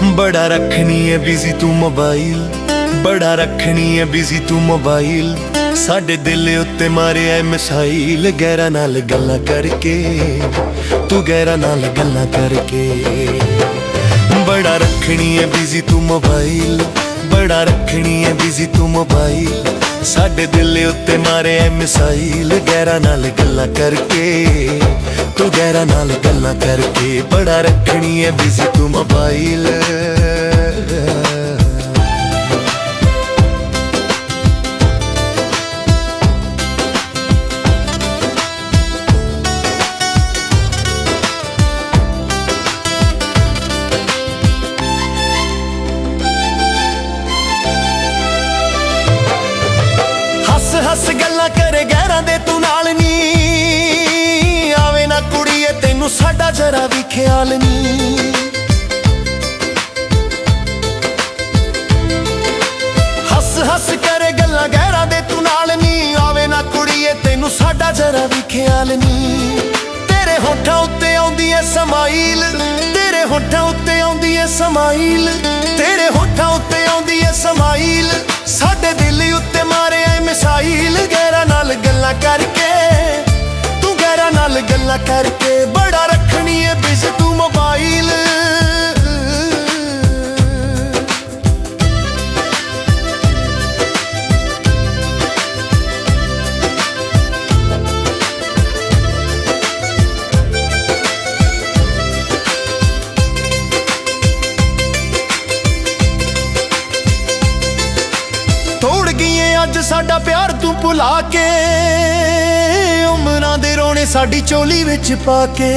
बड़ा रखनी है बिजी तू मोबाइल, बड़ा रखनी है बिजी तू मोबाइल। साडे दिल उत्ते मारे है मिसाइल, गैरा नाल गल्लां करके, तू गैरा नाल गल्लां करके। बड़ा रखनी है बिजी तू मोबाइल, बड़ा रखनी है बिजी तू मोबाइल। साडे दिल उत्ते मारे है मिसाइल, गैरा नाल गल्लां करके, तू गैरा नाल गल्लां करके। बड़ा रखनी है बिजी तू मोबाइल। हस गल्लां करे गैरां दे तू नाल नी, आवे ना कुड़ीए तैनू साडा जरा भी ख्याल नी। हस हस करे गल्लां गैरां दे तू नाल नी, आवे ना कुड़ीए तैनू साडा जरा भी ख्याल नी। तेरे होठां उत्ते आउंदी है समाइल, तेरे होठां उत्ते आउंदी है समाइल, तेरे होठां उत्ते आउंदी है समाइल। साडे दिल उत्ते मारे है मिसाइल, गैरा नाल गल्लां करके, तू गैरा नाल गल्लां करके। बड़ा रखनी है बिजी तू मोबाइल। तोड़ गईए अज साडा प्यार तू भुला के, उमरां दे रोने साडी चोली विच पा के।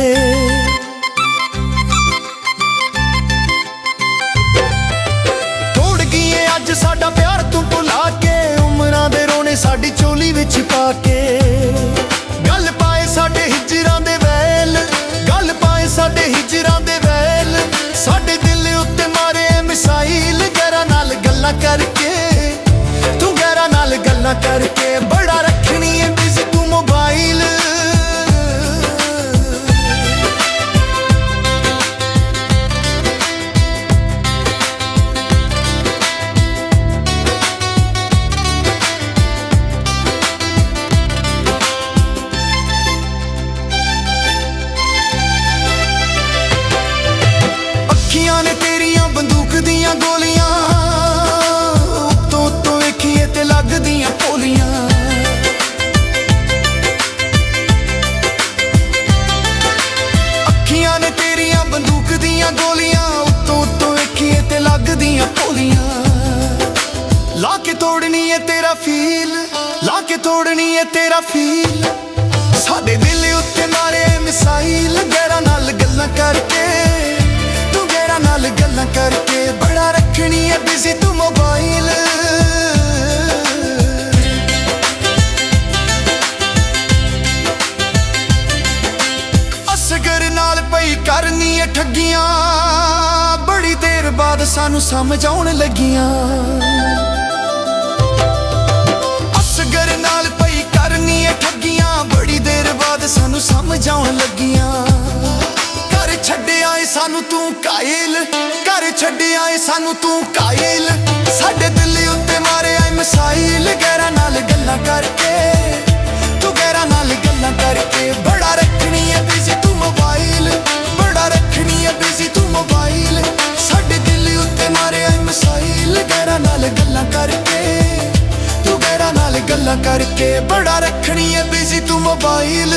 तोड़ गईए अज साडा प्यार तू भुला के, उमरां दे रोने साडी चोली विच पा के। गल पाए साडे हिजरां दे वैल, गल पाए साडे हिजरां दे वैल। साडे दिल उत्ते मारे मिसाइल, गैरा नाल गल्लां करके, तू गैरा नाल गल्लां करके। बड़ा रखनी है बिजी तू मोबाइल। अखियां ने तेरियां बंदूक दियां गोलियां, लगदियां पोलियां। अखियां ने तेरियां बंदूक दियां गोलियां, उत्तों उत्तों वेखिए ते लगदियां पोलियां। लाके तोड़नी है तेरा फील, लाके तोड़नी है तेरा फील। साडे दिल उत्ते मारे मिसाइल, गैरा नाल गल्लां करके, तू गैरा नाल गल्लां करके। बड़ा रखनी है बिजी तू मोबाइल। असगर नाल पई करनी है ठगियां, बड़ी देर बाद सानू समझ आउण लगियां। असगर नाल पई करनी है ठगियां, बड़ी देर बाद सानू समझ आउण लगियां। घर छड्डिया ऐ सानू तू कायल, घर छड्डिया ऐ सानू तू कायल। साडे दिल उत्ते मारे आई मिसाइल, गैरा नाल गल्लां करके, तू गैरा नाल गल्लां करके। बड़ा रखनी है बिजी तू मोबाइल, बड़ा रखनी है बिजी तू मोबाइल। साडे दिल उत्ते मारे आई मिसाइल, गैरा नाल गल्लां करके, तू गैरा नाल गल्लां करके। बड़ा रखनी है बिजी तू मोबाइल।